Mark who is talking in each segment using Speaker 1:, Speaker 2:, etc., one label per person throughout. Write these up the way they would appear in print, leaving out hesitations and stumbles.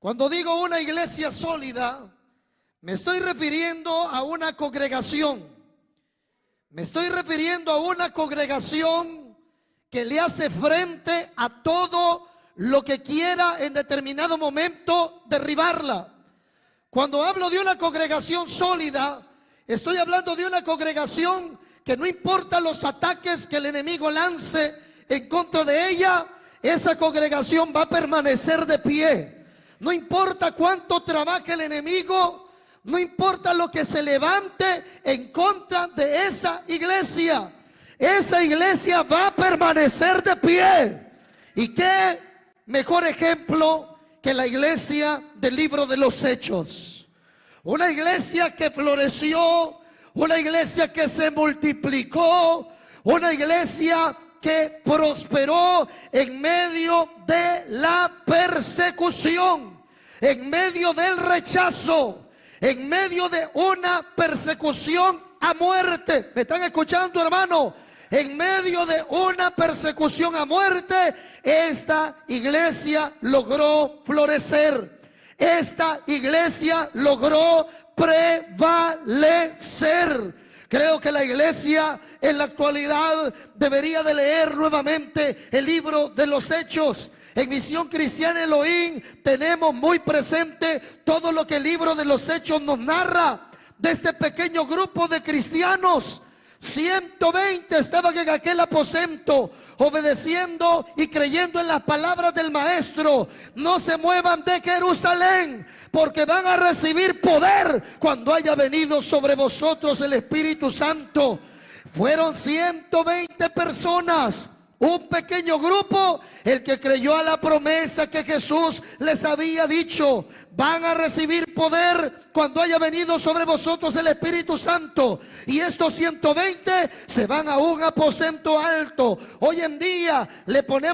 Speaker 1: Cuando digo una iglesia sólida, me estoy refiriendo a una congregación. Me estoy refiriendo a una congregación que le hace frente a todo lo que quiera en determinado momento derribarla. Cuando hablo de una congregación sólida, estoy hablando de una congregación que no importa los ataques que el enemigo lance en contra de ella, esa congregación va a permanecer de pie. No importa cuánto trabaje el enemigo, no importa lo que se levante en contra de esa iglesia va a permanecer de pie. Y qué mejor ejemplo que la iglesia del libro de los Hechos. Una iglesia que floreció, una iglesia que se multiplicó, una iglesia que prosperó en medio de la persecución, en medio del rechazo, en medio de una persecución a muerte. ¿Me están escuchando, hermano? En medio de una persecución a muerte, esta iglesia logró florecer. Esta iglesia logró prevalecer. Creo que la iglesia en la actualidad debería de leer nuevamente el libro de los Hechos. En Misión Cristiana Elohim tenemos muy presente todo lo que el libro de los Hechos nos narra de este pequeño grupo de cristianos. 120 estaban en aquel aposento, obedeciendo y creyendo en las palabras del maestro. No se muevan de Jerusalén, porque van a recibir poder cuando haya venido sobre vosotros el Espíritu Santo. Fueron 120 personas, un pequeño grupo, el que creyó a la promesa que Jesús les había dicho: van a recibir poder cuando haya venido sobre vosotros el Espíritu Santo. Y estos 120 se van a un aposento alto. Hoy en día se le pone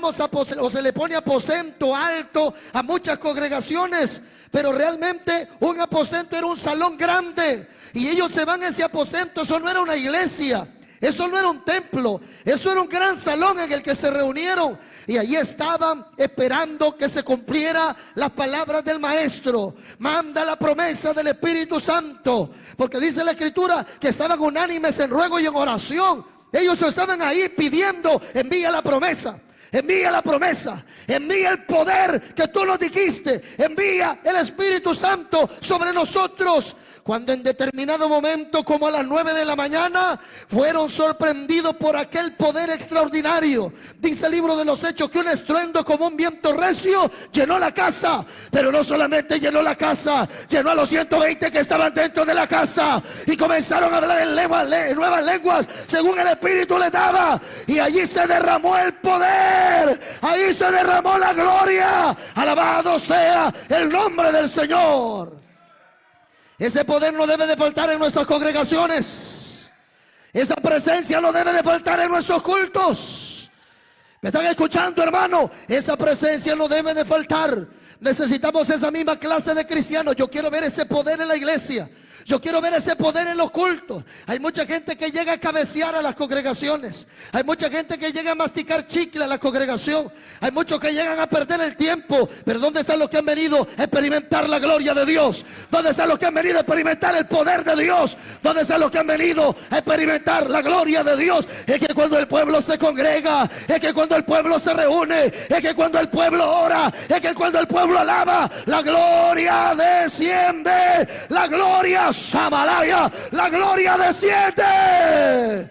Speaker 1: aposento alto a muchas congregaciones, pero realmente un aposento era un salón grande, y ellos se van a ese aposento. Eso no era una iglesia, eso no era un templo, eso era un gran salón en el que se reunieron, y allí estaban esperando que se cumpliera las palabras del maestro. Manda la promesa del Espíritu Santo, porque dice la Escritura que estaban unánimes en ruego y en oración. Ellos estaban ahí pidiendo: envía la promesa, envía la promesa, envía el poder que tú nos dijiste, envía el Espíritu Santo sobre nosotros. Cuando en determinado momento, como a las 9 de la mañana, fueron sorprendidos por aquel poder extraordinario. Dice el libro de los Hechos que un estruendo como un viento recio llenó la casa. Pero no solamente llenó la casa, llenó a los 120 que estaban dentro de la casa, y comenzaron a hablar en nuevas lenguas según el Espíritu les daba. Y allí se derramó el poder, ahí se derramó la gloria. Alabado sea el nombre del Señor. Ese poder no debe de faltar en nuestras congregaciones. Esa presencia no debe de faltar en nuestros cultos. ¿Me están escuchando, hermano? Esa presencia no debe de faltar. Necesitamos esa misma clase de cristianos. Yo quiero ver ese poder en la iglesia. Yo quiero ver ese poder en los cultos. Hay mucha gente que llega a cabecear a las congregaciones. Hay mucha gente que llega a masticar chicle a la congregación. Hay muchos que llegan a perder el tiempo. Pero ¿dónde están los que han venido a experimentar la gloria de Dios? ¿Dónde están los que han venido a experimentar el poder de Dios? ¿Dónde están los que han venido a experimentar la gloria de Dios? Es que cuando el pueblo se congrega, es que cuando el pueblo se reúne, es que cuando el pueblo ora, es que cuando el pueblo alaba, la gloria desciende. La gloria Shamalaya, la gloria desciende.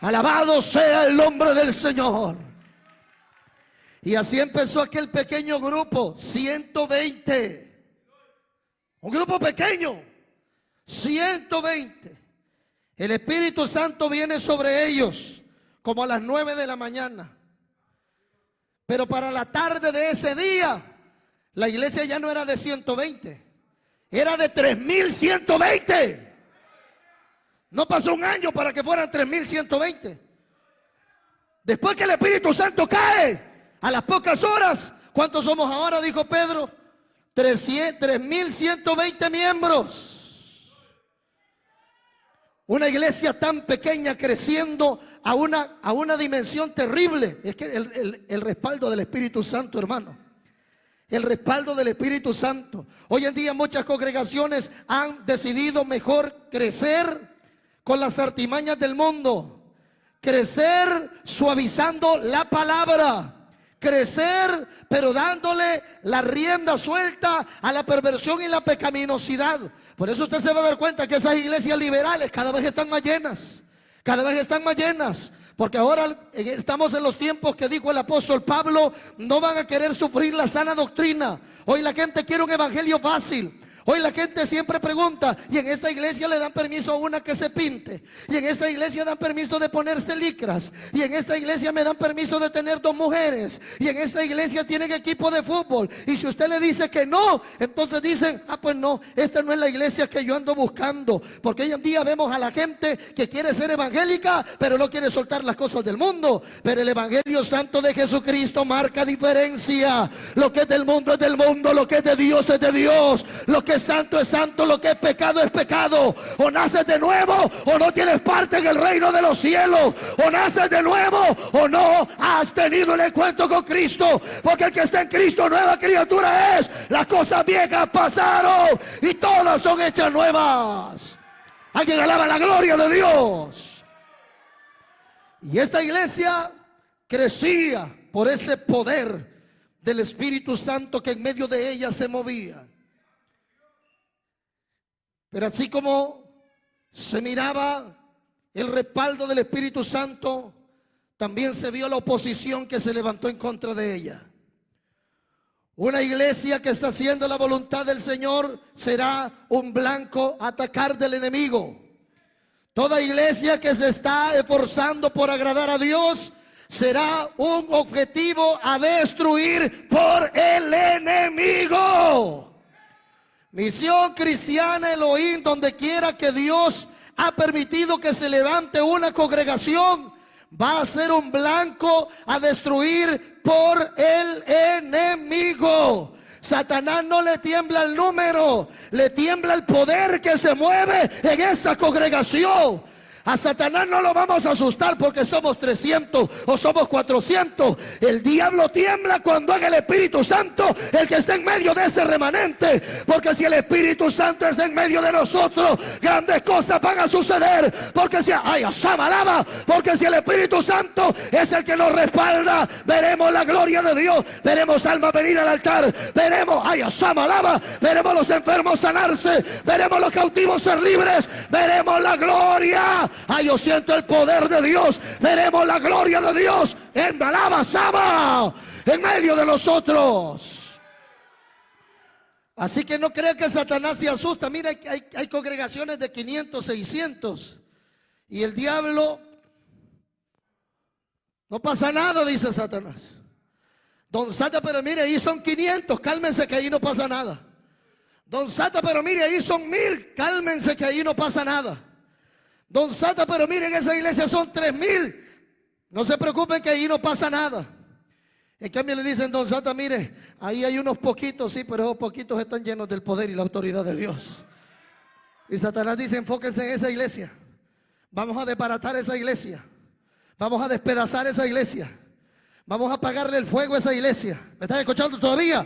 Speaker 1: Alabado sea el nombre del Señor. Y así empezó aquel pequeño grupo, 120. Un grupo pequeño, 120. El Espíritu Santo viene sobre ellos como a las 9 de la mañana. Pero para la tarde de ese día, la iglesia ya no era de 120. Era de 3.120. No pasó un año para que fueran 3.120. Después que el Espíritu Santo cae, a las pocas horas, ¿cuántos somos ahora? Dijo Pedro. 3.120 miembros. Una iglesia tan pequeña creciendo a una dimensión terrible. Es que el respaldo del Espíritu Santo, hermano. el respaldo del Espíritu Santo. Hoy en día muchas congregaciones han decidido mejor crecer con las artimañas del mundo, crecer suavizando la palabra, crecer pero dándole la rienda suelta a la perversión y la pecaminosidad. Por eso usted se va a dar cuenta que esas iglesias liberales cada vez están más llenas, cada vez están más llenas. Porque ahora estamos en los tiempos que dijo el apóstol Pablo, no van a querer sufrir la sana doctrina. Hoy la gente quiere un evangelio fácil. Hoy la gente siempre pregunta, y en esta iglesia le dan permiso a una que se pinte, y en esta iglesia dan permiso de ponerse licras, y en esta iglesia me dan permiso de tener 2 mujeres, y en esta iglesia tienen equipo de fútbol. Y si usted le dice que no, entonces dicen, pues no, esta no es la iglesia que yo ando buscando. Porque hoy en día vemos a la gente que quiere ser evangélica, pero no quiere soltar las cosas del mundo. Pero el evangelio santo de Jesucristo marca diferencia. Lo que es del mundo es del mundo, lo que es de Dios es de Dios, lo que es santo es santo, lo que es pecado. O naces de nuevo o no tienes parte en el reino de los cielos. O naces de nuevo o no has tenido el encuentro con Cristo. Porque el que está en Cristo nueva criatura es. Las cosas viejas pasaron y todas son hechas nuevas. Alguien alaba la gloria de Dios. Y esta iglesia crecía por ese poder del Espíritu Santo que en medio de ella se movía. Pero así como se miraba el respaldo del Espíritu Santo, también se vio la oposición que se levantó en contra de ella. Una iglesia que está haciendo la voluntad del Señor será un blanco a atacar del enemigo. Toda iglesia que se está esforzando por agradar a Dios será un objetivo a destruir por el enemigo. Misión Cristiana Elohim, donde quiera que Dios ha permitido que se levante una congregación, va a ser un blanco a destruir por el enemigo. Satanás no le tiembla el número, le tiembla el poder que se mueve en esa congregación. A Satanás no lo vamos a asustar porque somos 300 o somos 400. El diablo tiembla cuando es el Espíritu Santo el que está en medio de ese remanente. Porque si el Espíritu Santo está en medio de nosotros, grandes cosas van a suceder. Porque si, porque si el Espíritu Santo es el que nos respalda, veremos la gloria de Dios. Veremos almas venir al altar. Veremos, veremos los enfermos sanarse. Veremos los cautivos ser libres. Veremos la gloria. Yo siento el poder de Dios. Veremos la gloria de Dios en Dalabasama, en medio de nosotros. Así que no crean que Satanás se asusta. Mira, hay congregaciones de 500, 600 y el diablo, no pasa nada, dice Satanás. Don Sata, pero mire, ahí son 500, cálmense que ahí no pasa nada. Don Sata, pero mire, ahí son 1000, cálmense que ahí no pasa nada. Don Sata, pero miren, esa iglesia son 3000. No se preocupen que ahí no pasa nada. En cambio le dicen, Don Sata, mire, ahí hay unos poquitos, sí, pero esos poquitos están llenos del poder y la autoridad de Dios. Y Satanás dice, enfóquense en esa iglesia. Vamos a desbaratar esa iglesia. Vamos a despedazar esa iglesia. Vamos a apagarle el fuego a esa iglesia. ¿Me están escuchando todavía?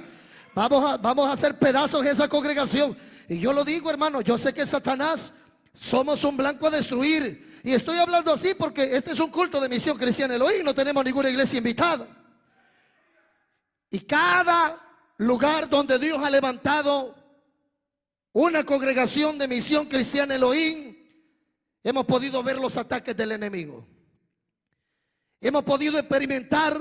Speaker 1: Vamos a hacer pedazos esa congregación. Y yo lo digo, hermano, yo sé que Satanás somos un blanco a destruir. Y estoy hablando así porque este es un culto de Misión Cristiana Elohim. No tenemos ninguna iglesia invitada. Y cada lugar donde Dios ha levantado una congregación de Misión Cristiana Elohim, hemos podido ver los ataques del enemigo. Hemos podido experimentar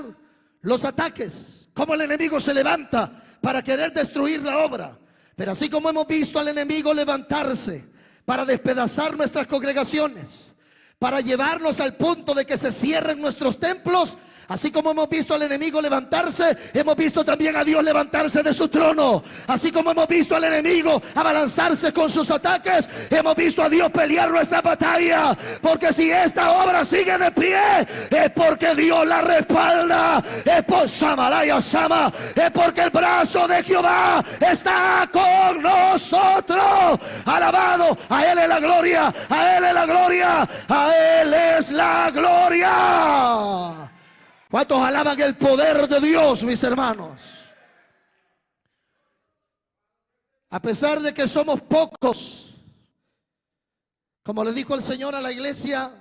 Speaker 1: los ataques, cómo el enemigo se levanta para querer destruir la obra. Pero así como hemos visto al enemigo levantarse para despedazar nuestras congregaciones, para llevarnos al punto de que se cierren nuestros templos, así como hemos visto al enemigo levantarse, hemos visto también a Dios levantarse de su trono. Así como hemos visto al enemigo abalanzarse con sus ataques, hemos visto a Dios pelear nuestra batalla. Porque si esta obra sigue de pie, es porque Dios la respalda. Es por Samalaya Sama, es porque el brazo de Jehová está con nosotros. Alabado, a Él es la gloria, a Él es la gloria, a Él es la gloria. ¿Cuántos alaban el poder de Dios, mis hermanos? A pesar de que somos pocos, como le dijo el Señor a la iglesia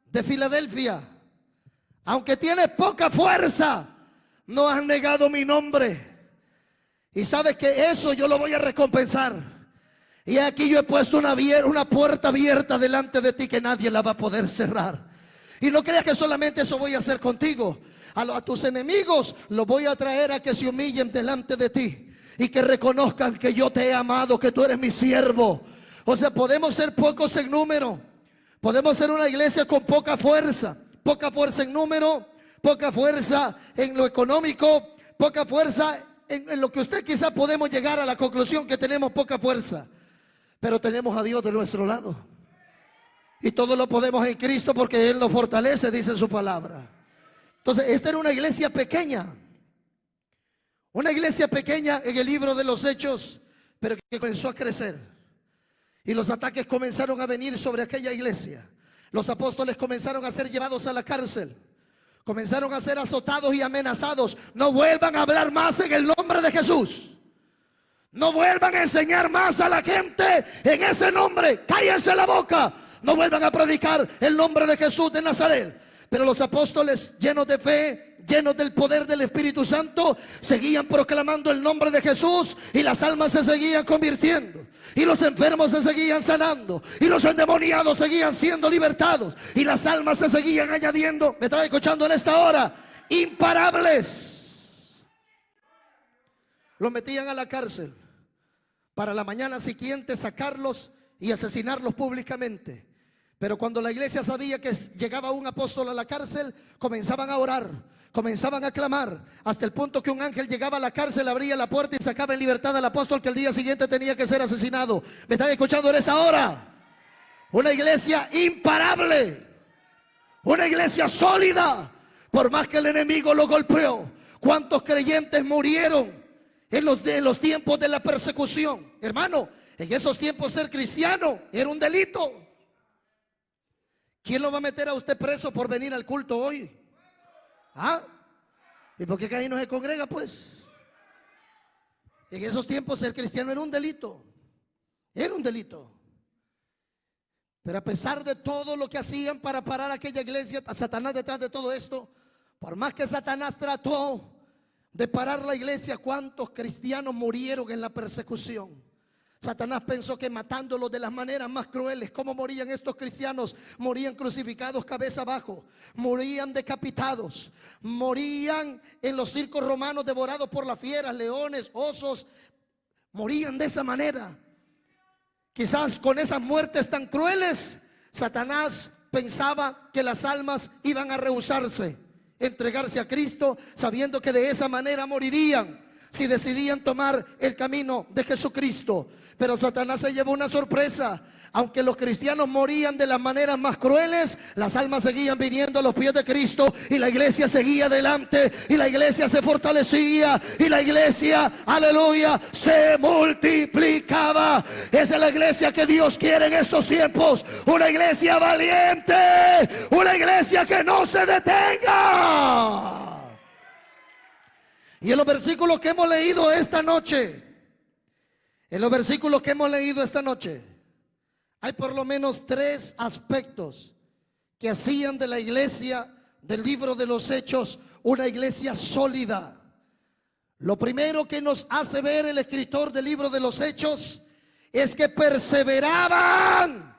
Speaker 1: de Filadelfia, aunque tienes poca fuerza, no has negado mi nombre. Y sabes que eso yo lo voy a recompensar. Y aquí yo he puesto una puerta abierta delante de ti que nadie la va a poder cerrar. Y no creas que solamente eso voy a hacer contigo. A tus enemigos los voy a traer a que se humillen delante de ti y que reconozcan que yo te he amado, que tú eres mi siervo. O sea, podemos ser pocos en número, podemos ser una iglesia con poca fuerza en número, poca fuerza en lo económico, poca fuerza en lo que usted quizá podemos llegar a la conclusión que tenemos poca fuerza. Pero tenemos a Dios de nuestro lado. Y todo lo podemos en Cristo porque Él nos fortalece, dice su palabra. Entonces, esta era una iglesia pequeña. Una iglesia pequeña en el libro de los Hechos, pero que comenzó a crecer. Y los ataques comenzaron a venir sobre aquella iglesia. Los apóstoles comenzaron a ser llevados a la cárcel. Comenzaron a ser azotados y amenazados. No vuelvan a hablar más en el nombre de Jesús. No vuelvan a enseñar más a la gente en ese nombre. Cállense la boca. No vuelvan a predicar el nombre de Jesús de Nazaret. Pero los apóstoles, llenos de fe, llenos del poder del Espíritu Santo, seguían proclamando el nombre de Jesús. Y las almas se seguían convirtiendo. Y los enfermos se seguían sanando. Y los endemoniados seguían siendo libertados. Y las almas se seguían añadiendo. ¿Me están escuchando en esta hora? Imparables. Los metían a la cárcel para la mañana siguiente sacarlos y asesinarlos públicamente. Pero cuando la iglesia sabía que llegaba un apóstol a la cárcel, comenzaban a orar, comenzaban a clamar, hasta el punto que un ángel llegaba a la cárcel, abría la puerta y sacaba en libertad al apóstol que el día siguiente tenía que ser asesinado. ¿Me están escuchando en esa hora? Una iglesia imparable, una iglesia sólida, por más que el enemigo lo golpeó. ¿Cuántos creyentes murieron en los tiempos de la persecución? Hermano, en esos tiempos ser cristiano era un delito. ¿Quién lo va a meter a usted preso por venir al culto hoy? ¿Ah? ¿Y por qué ahí no se congrega pues? En esos tiempos ser cristiano era un delito. Era un delito. Pero a pesar de todo lo que hacían para parar aquella iglesia, a Satanás detrás de todo esto, por más que Satanás trató de parar la iglesia, ¿cuántos cristianos murieron en la persecución? Satanás pensó que matándolos de las maneras más crueles. ¿Cómo morían estos cristianos? Morían crucificados cabeza abajo, morían decapitados, morían en los circos romanos devorados por las fieras, leones, osos. Morían de esa manera. Quizás con esas muertes tan crueles, Satanás pensaba que las almas iban a rehusarse entregarse a Cristo, sabiendo que de esa manera morirían si decidían tomar el camino de Jesucristo. Pero Satanás se llevó una sorpresa. Aunque los cristianos morían de las maneras más crueles, las almas seguían viniendo a los pies de Cristo, y la iglesia seguía adelante, y la iglesia se fortalecía, y la iglesia, aleluya, se multiplicaba. Esa es la iglesia que Dios quiere en estos tiempos. Una iglesia valiente, una iglesia que no se detenga. Y en los versículos que hemos leído esta noche, hay por lo menos 3 aspectos que hacían de la iglesia del libro de los Hechos una iglesia sólida. Lo primero que nos hace ver el escritor del libro de los Hechos es que perseveraban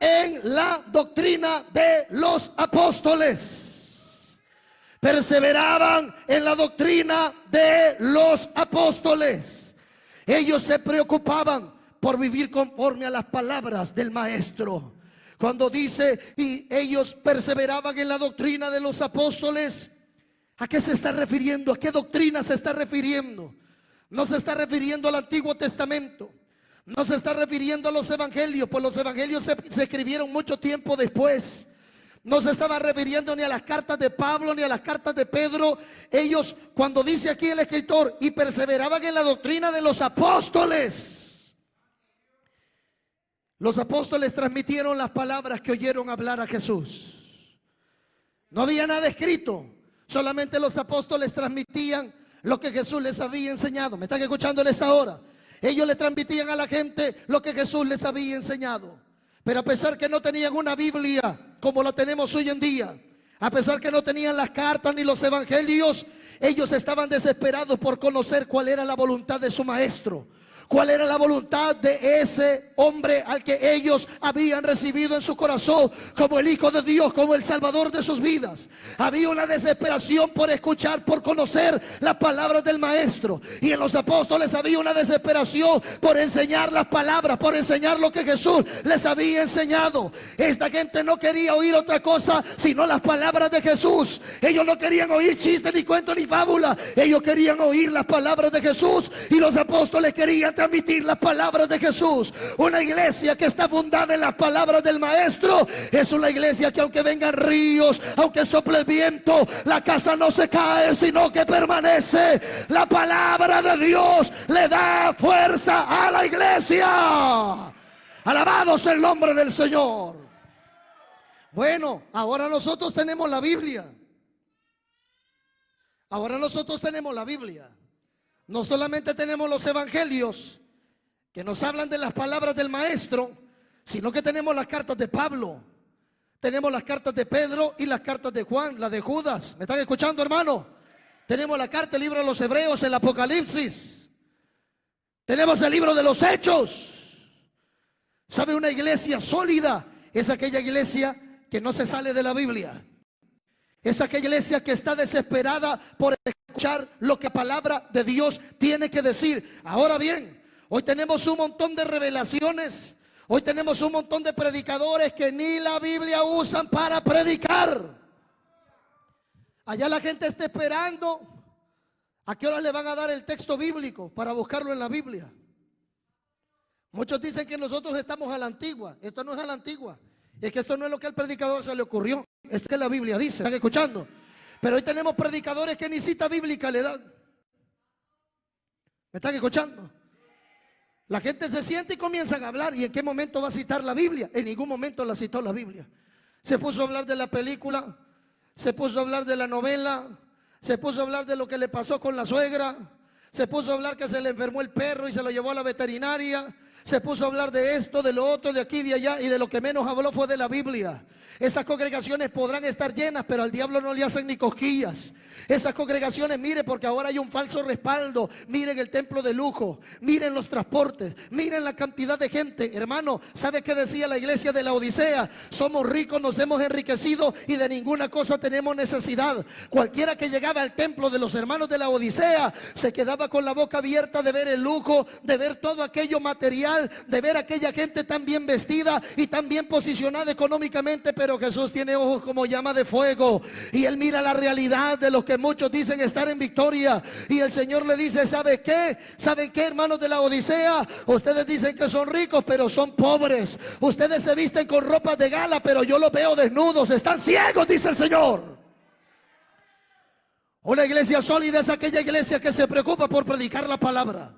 Speaker 1: en la doctrina de los apóstoles. Perseveraban en la doctrina de los apóstoles. Ellos se preocupaban por vivir conforme a las palabras del maestro. Cuando dice y ellos perseveraban en la doctrina de los apóstoles, ¿a qué se está refiriendo? ¿A qué doctrina se está refiriendo? No se está refiriendo al Antiguo Testamento, no se está refiriendo a los evangelios, pues los evangelios se escribieron mucho tiempo después. No se estaba refiriendo ni a las cartas de Pablo ni a las cartas de Pedro. Ellos, cuando dice aquí el escritor, y perseveraban en la doctrina de los apóstoles, los apóstoles transmitieron las palabras que oyeron hablar a Jesús. No había nada escrito, solamente los apóstoles transmitían lo que Jesús les había enseñado. ¿Me están escuchando en esta hora? Ellos le transmitían a la gente lo que Jesús les había enseñado. Pero a pesar que no tenían una Biblia como la tenemos hoy en día, a pesar que no tenían las cartas ni los evangelios, ellos estaban desesperados por conocer cuál era la voluntad de su maestro, cuál era la voluntad de ese hombre al que ellos habían recibido en su corazón como el Hijo de Dios, como el Salvador de sus vidas. Había una desesperación por escuchar, por conocer las palabras del maestro. Y en los apóstoles había una desesperación por enseñar las palabras, por enseñar lo que Jesús les había enseñado. Esta gente no quería oír otra cosa sino las palabras de Jesús. Ellos no querían oír chistes, ni cuentos, ni fábulas. Ellos querían oír las palabras de Jesús, y los apóstoles querían transmitir las palabras de Jesús. Una iglesia que está fundada en las palabras del maestro es una iglesia que aunque vengan ríos, aunque sople el viento, la casa no se cae, sino que permanece. La palabra de Dios le da fuerza a la iglesia. Alabado sea el nombre del Señor. Bueno, ahora nosotros tenemos la Biblia. Ahora nosotros tenemos la Biblia. No solamente tenemos los evangelios que nos hablan de las palabras del maestro, sino que tenemos las cartas de Pablo, tenemos las cartas de Pedro y las cartas de Juan, la de Judas. ¿Me están escuchando, hermano? Tenemos la carta, el libro de los Hebreos, el Apocalipsis. Tenemos el libro de los Hechos. ¿Sabe? Una iglesia sólida es aquella iglesia que no se sale de la Biblia. Es aquella iglesia que está desesperada por escuchar lo que la palabra de Dios tiene que decir. Ahora bien, hoy tenemos un montón de revelaciones. Hoy tenemos un montón de predicadores que ni la Biblia usan para predicar. Allá la gente está esperando a qué hora le van a dar el texto bíblico para buscarlo en la Biblia. Muchos dicen que nosotros estamos a la antigua. Esto no es a la antigua. Es que esto no es lo que al predicador se le ocurrió. Es que la Biblia dice. ¿Están escuchando? Pero hoy tenemos predicadores que ni cita bíblica le dan. ¿Me están escuchando? La gente se siente y comienzan a hablar. ¿Y en qué momento va a citar la Biblia? En ningún momento la citó la Biblia. Se puso a hablar de la película, se puso a hablar de la novela, se puso a hablar de lo que le pasó con la suegra, se puso a hablar que se le enfermó el perro y se lo llevó a la veterinaria. Se puso a hablar de esto, de lo otro, de aquí, de allá, y de lo que menos habló fue de la Biblia. Esas congregaciones podrán estar llenas, pero al diablo no le hacen ni cosquillas. Esas congregaciones, mire, porque ahora hay un falso respaldo. Miren el templo de lujo, miren los transportes, miren la cantidad de gente. Hermano, ¿sabe qué decía la iglesia de la Odisea? Somos ricos, nos hemos enriquecido y de ninguna cosa tenemos necesidad. Cualquiera que llegaba al templo de los hermanos de la Odisea se quedaba con la boca abierta de ver el lujo, de ver todo aquello material, de ver aquella gente tan bien vestida y tan bien posicionada económicamente. Pero Jesús tiene ojos como llama de fuego y Él mira la realidad de los que muchos dicen estar en victoria. Y el Señor le dice: ¿sabe qué? ¿Saben qué, hermanos de la Odisea? Ustedes dicen que son ricos, pero son pobres. Ustedes se visten con ropas de gala, pero yo los veo desnudos. Están ciegos, dice el Señor. Una iglesia sólida es aquella iglesia que se preocupa por predicar la palabra,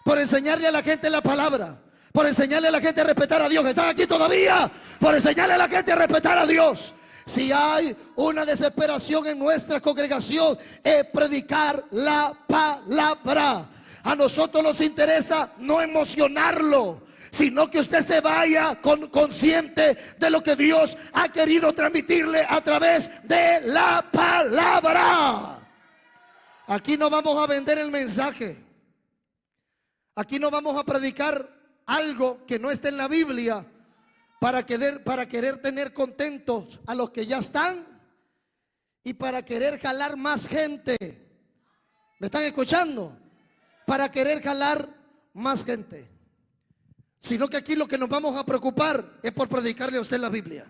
Speaker 1: por enseñarle a la gente la palabra, por enseñarle a la gente a respetar a Dios. ¿Están aquí todavía? Por enseñarle a la gente a respetar a Dios. Si hay una desesperación en nuestra congregación, es predicar la palabra. A nosotros nos interesa no emocionarlo, sino que usted se vaya consciente de lo que Dios ha querido transmitirle a través de la palabra. Aquí no vamos a vender el mensaje. Aquí no vamos a predicar algo que no esté en la Biblia para querer tener contentos a los que ya están y para querer jalar más gente. ¿Me están escuchando? Para querer jalar más gente. Sino que aquí lo que nos vamos a preocupar es por predicarle a usted la Biblia.